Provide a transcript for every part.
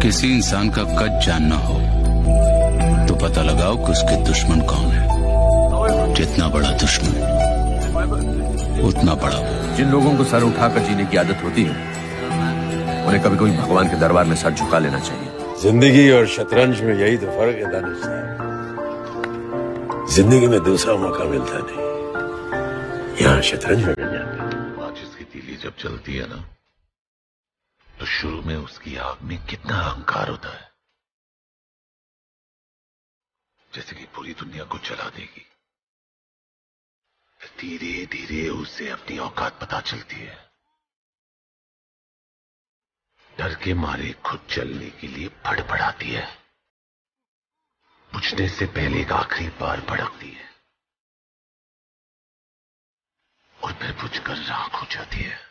किसी इंसान का कद जानना हो तो पता लगाओ कि उसके दुश्मन कौन है। जितना बड़ा दुश्मन उतना बड़ा। जिन लोगों को सर उठाकर जीने की आदत होती है उन्हें कभी कभी भगवान के दरबार में सर झुका लेना चाहिए। जिंदगी और शतरंज में यही तो फर्क है दानिश। जिंदगी में दूसरा मौका मिलता नहीं, यहाँ शतरंज में मिल जाता है। माचिस की तीली जब चलती है ना तो शुरू में उसकी आग में कितना अहंकार होता है, जैसे कि पूरी दुनिया को जला देगी। धीरे धीरे उसे अपनी औकात पता चलती है। डर के मारे खुद जलने के लिए फड़फड़ाती है। बुझने से पहले एक आखिरी बार भड़कती है और फिर बुझकर राख हो जाती है।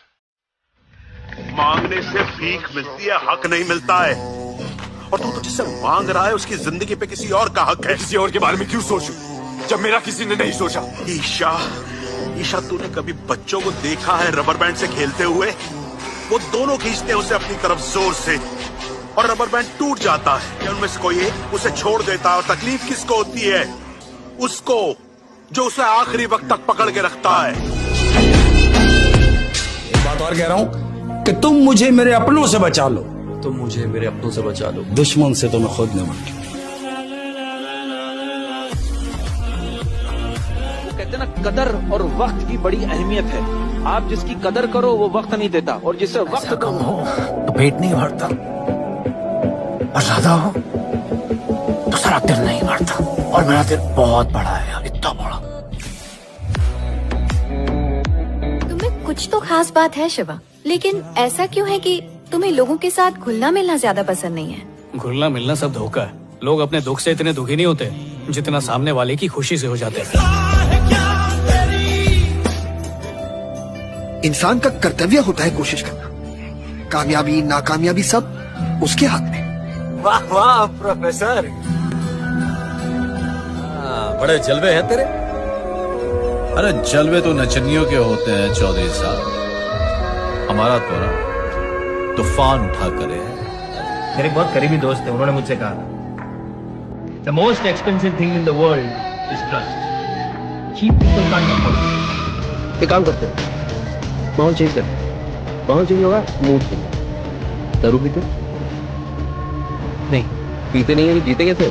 मांगने से भीख मिलती है, हक नहीं मिलता है। और तू तो जिससे मांग रहा है उसकी जिंदगी पे किसी और का हक है। किसी और के बारे में क्यों सोचूं जब मेरा किसी ने नहीं सोचा। ईशा तूने कभी बच्चों को देखा है रबर बैंड से खेलते हुए? वो दोनों खींचते हैं उसे अपनी तरफ जोर से और रबर बैंड टूट जाता है। उनमें से कोई एक उसे छोड़ देता है और तकलीफ किसको होती है? उसको जो उसे आखिरी वक्त तक पकड़ के रखता है। एक बात और कह रहा हूं कि तुम मुझे मेरे अपनों से बचा लो। तुम मुझे मेरे अपनों से बचा लो, दुश्मन से तो मैं खुद निपट। कहते ना, कदर और वक्त की बड़ी अहमियत है। आप जिसकी कदर करो वो वक्त नहीं देता, और जिससे वक्त कम हो तो पेट नहीं भरता, और ज्यादा हो तो सारा दिल नहीं भरता। और मेरा दिल बहुत बड़ा है यार, इतना बड़ा। तुम्हें कुछ तो खास बात है शिवा, लेकिन ऐसा क्यों है कि तुम्हें लोगों के साथ घुलना मिलना ज्यादा पसंद नहीं है? घुलना मिलना सब धोखा है। लोग अपने दुख से इतने दुखी नहीं होते जितना सामने वाले की खुशी से हो जाते हैं। इंसान का कर्तव्य होता है कोशिश करना, कामयाबी नाकामयाबी सब उसके हाथ में। वाह वाह प्रोफेसर, बड़े जलवे हैं तेरे। अरे जलवे तो नचनियों के होते हैं चौधरी साहब, हमारा तो ना तूफान उठा करे। मेरे एक बहुत करीबी दोस्त है, उन्होंने मुझसे कहा the most expensive thing in the world is trust. Cheap people can't afford. एक काम करते हैं, माहौल चेंज करते। माहौल चेंज होगा, मूड चेंज। दारू पीते नहीं? पीते नहीं है, जीते कैसे?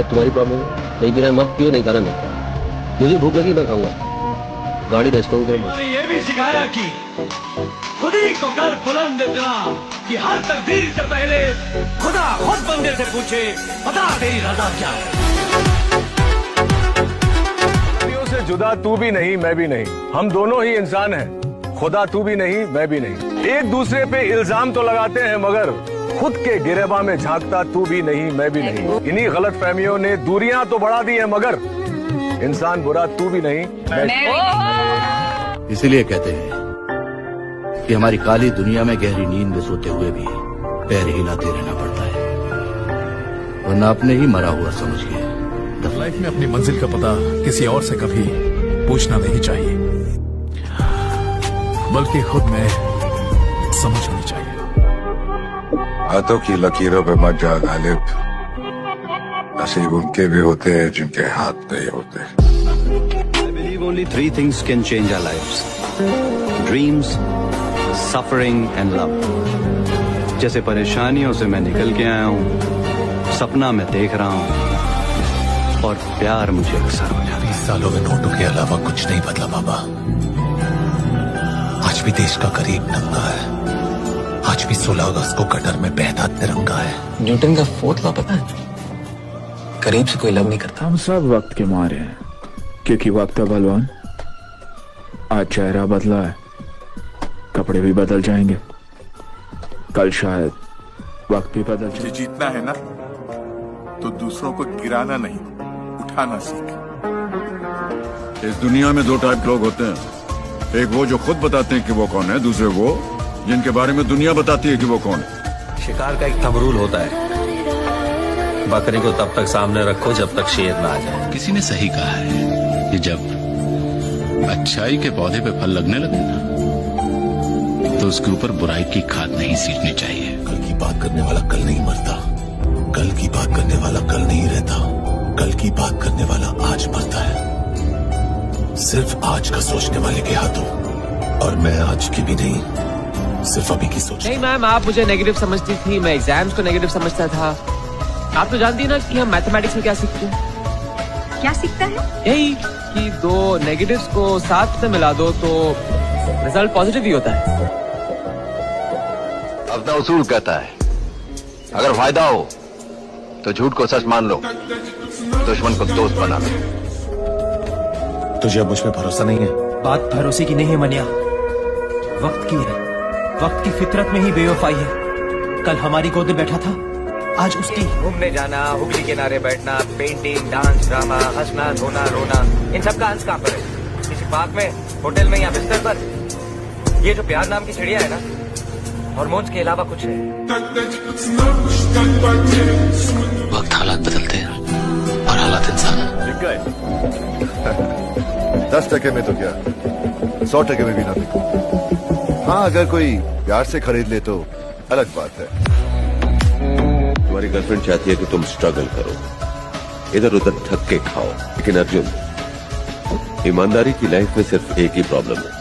तुम्हारी प्रॉब्लम है। नहीं पीना मत पियो, नहीं खाना नहीं। मुझे भूख लगी मैं खाऊंगा। गाड़ी रेस्टोरेंट में ये भी सिखाया कि खुद ही को कर बुलंद इतना कि हर तकदीर से पहले खुदा खुद बंदे से पूछे, बता तेरी रजा क्या है। से जुदा तू भी नहीं मैं भी नहीं, हम दोनों ही इंसान हैं। खुदा तू भी नहीं मैं भी नहीं। एक दूसरे पे इल्जाम तो लगाते हैं मगर खुद के गिरेबा में झांकता तू भी नहीं मैं भी नहीं। इन्हीं गलत फहमियों ने दूरियां तो बढ़ा दी है मगर इंसान बुरा तू भी नहीं मैं भी। इसीलिए कहते हैं कि हमारी काली दुनिया में गहरी नींद में सोते हुए भी पैर हिलाते रहना पड़ता है, वरना अपने ही मरा हुआ समझ के। लाइफ में अपनी मंजिल का पता किसी और से कभी पूछना नहीं चाहिए, बल्कि खुद में समझ होनी चाहिए। हाथों की लकीरों पे मत जा गालिब, नसीब उनके भी होते हैं जिनके हाथ नहीं होते। I believe only three things can change our lives: dreams, suffering and love. जैसे परेशानियों से मैं निकल के आया हूँ, सपना मैं देख रहा हूँ, और प्यार मुझे अक्सर हो जाता है। 20 सालों में नोटों के अलावा कुछ नहीं बदला बाबा। आज भी देश का गरीब नंगा है, आज भी 16 अगस्त को गटर में बहता तिरंगा है। न्यूटन का फोर्थ लॉ पता है? गरीब से कोई लव नहीं करता। हम सब वक्त के मारे हैं, क्योंकि वक्त है बलवान। आज चेहरा बदला है, कपड़े भी बदल जाएंगे, कल शायद वक्त भी बदल जाए। जीतना है ना तो दूसरों को गिराना नहीं, उठाना सीख। इस दुनिया में दो टाइप लोग होते हैं, एक वो जो खुद बताते हैं कि वो कौन है, दूसरे वो जिनके बारे में दुनिया बताती है कि वो कौन है। शिकार का एक थंब रूल होता है, बकरी को तब तक सामने रखो जब तक शेर ना आ जाए। किसी ने सही कहा है कि जब अच्छाई के पौधे पे फल लगने लगे ना तो उसके ऊपर बुराई की खाद नहीं सींचनी चाहिए। कल की बात करने वाला कल नहीं मरता, कल की बात करने वाला कल नहीं रहता, कल की बात करने वाला आज मरता है। सिर्फ आज का सोचने वाले के हाथों, और मैं आज की भी नहीं, सिर्फ अभी की सोच। नहीं मैम, आप मुझे नेगेटिव समझती थी, मैं एग्जाम्स को नेगेटिव समझता था। आप तो जानती है ना कि हम मैथमेटिक्स में क्या सीखते हैं। क्या सीखता है? यही कि दो नेगेटिव्स को साथ में मिला दो तो रिजल्ट पॉजिटिव ही होता है। अपना उसूल कहता है, अगर फायदा हो तो झूठ को सच मान लो, दुश्मन को दोस्त बना लो। तुझे अब मुझ पे भरोसा नहीं है? बात भरोसे की नहीं है मनिया, वक्त की है। वक्त की फितरत में ही बेवफाई है। कल हमारी गोद में बैठा था, आज उसकी। घूमने जाना, हुगली किनारे बैठना, पेंटिंग, डांस, ड्रामा, हंसना, धोना, रोना, इन सब का अंश कहाँ पर है? किसी पार्क में, होटल में या बिस्तर पर? ये जो प्यार नाम की चिड़िया है ना, हार्मोन्स के अलावा कुछ है। वक्त हालात बदलते हैं और हालात इंसान। 10% में तो क्या, 100% में भी ना बिको। हाँ, अगर कोई प्यार से खरीद ले तो अलग बात है। तुम्हारी गर्लफ्रेंड चाहती है कि तुम स्ट्रगल करो, इधर उधर धक्के खाओ, लेकिन अर्जुन, ईमानदारी की लाइफ में सिर्फ एक ही प्रॉब्लम है,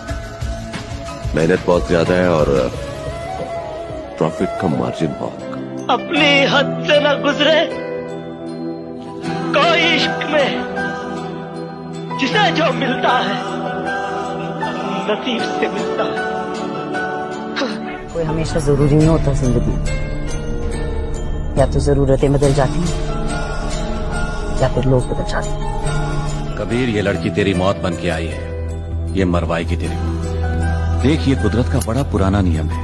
मेहनत बहुत ज्यादा है और प्रॉफिट का मार्जिन बहुत। अपनी हद से न गुजरे कोई इश्क में, जिसे जो मिलता है नसीब से मिलता है। कोई हमेशा जरूरी नहीं होता जिंदगी में, या तो जरूरतें बदल जाती हैं या फिर लोग बदल जाते हैं। कबीर, ये लड़की तेरी मौत बन के आई है, ये मरवाएगी तेरे को। देख, ये कुदरत का बड़ा पुराना नियम है,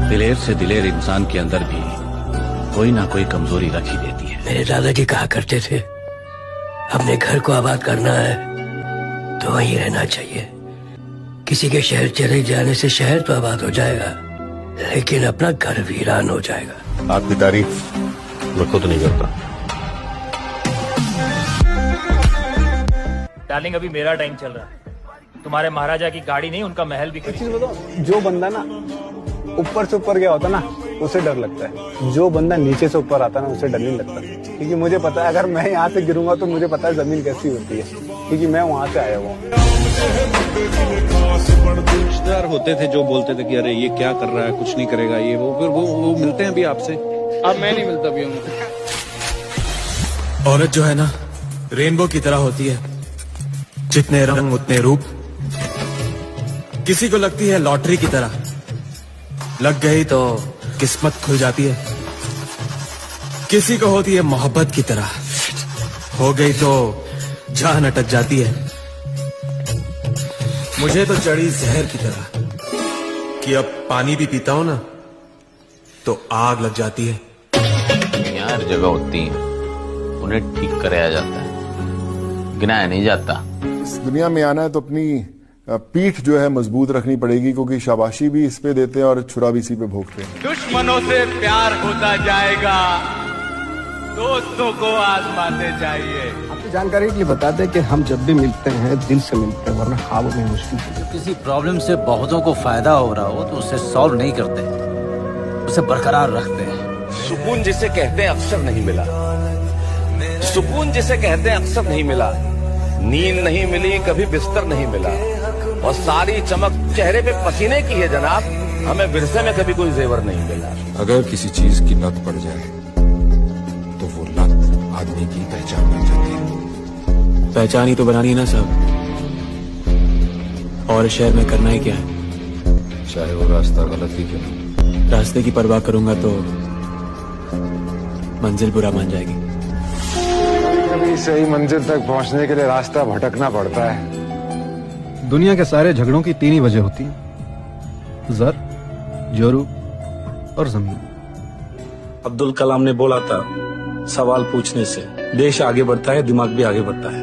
दिलेर से दिलेर इंसान के अंदर भी कोई ना कोई कमजोरी रख ही देती है। मेरे दादाजी कहा करते थे, अपने घर को आबाद करना है तो वहीं रहना चाहिए। किसी के शहर चले जाने से शहर तो आबाद हो जाएगा, लेकिन अपना घर वीरान हो जाएगा। आपकी तारीफ मैं खुद नहीं करता। डार्लिंग, अभी मेरा टाइम चल रहा है। तुम्हारे महाराजा की गाड़ी नहीं, उनका महल भी। एक चीज बताओ, जो बंदा ना ऊपर से ऊपर गया होता ना, उसे डर लगता है। जो बंदा नीचे से ऊपर आता ना, उसे डर नहीं लगता, क्योंकि मुझे पता है अगर मैं यहाँ से गिरूंगा तो मुझे पता है जमीन कैसी होती है, क्योंकि मैं वहां से आया हुआ। रिश्तेदार होते थे जो बोलते थे कि अरे ये क्या कर रहा है, कुछ नहीं करेगा ये वो, फिर वो मिलते हैं अभी आपसे। अब मैं नहीं मिलता भी हूँ। औरत जो है ना, रेनबो की तरह होती है, जितने रंग उतने रूप। किसी को लगती है लॉटरी की तरह, लग गई तो किस्मत खुल जाती है। किसी को होती है मोहब्बत की तरह, हो गई तो जान अटक जाती है। मुझे तो चढ़ी जहर की तरह कि अब पानी भी पीता हूं ना तो आग लग जाती है। यार जगह होती है, उन्हें ठीक कराया जाता है, गिनाया नहीं जाता। इस दुनिया में आना है तो अपनी पीठ जो है मजबूत रखनी पड़ेगी, क्योंकि शाबाशी भी इस पे देते हैं और छुरा भी इसी पे भोगते हैं। दुश्मनों से प्यार होता जाएगा, दोस्तों को आजमाते जाइए। आपको जानकारी के लिए बता दें कि हम जब भी मिलते हैं दिल से मिलते हैं, वरना ख्वाबों में मुश्किल है। किसी प्रॉब्लम से बहुतों को फायदा हो रहा हो तो उसे सॉल्व नहीं करते, उसे बरकरार रखते हैं। सुकून जिसे कहते हैं अक्सर नहीं मिला, सुकून जिसे कहते हैं अक्सर नहीं मिला। नींद नहीं मिली, कभी बिस्तर नहीं मिला, और सारी चमक चेहरे पे पसीने की है जनाब, हमें विरसे में कभी कोई जेवर नहीं मिला। अगर किसी चीज की लत पड़ जाए तो वो लत आदमी की पहचान बन जाती है। पहचान ही तो बनानी है ना साहब, और शहर में करना ही क्या है? चाहे वो रास्ता गलत ही क्यों। रास्ते की परवाह करूंगा तो मंजिल बुरा मान जाएगी। कभी सही मंजिल तक पहुंचने के लिए रास्ता भटकना पड़ता है। दुनिया के सारे झगड़ों की तीन ही वजह होती है, जर, जोरू और जमीन। अब्दुल कलाम ने बोला था, सवाल पूछने से देश आगे बढ़ता है, दिमाग भी आगे बढ़ता है।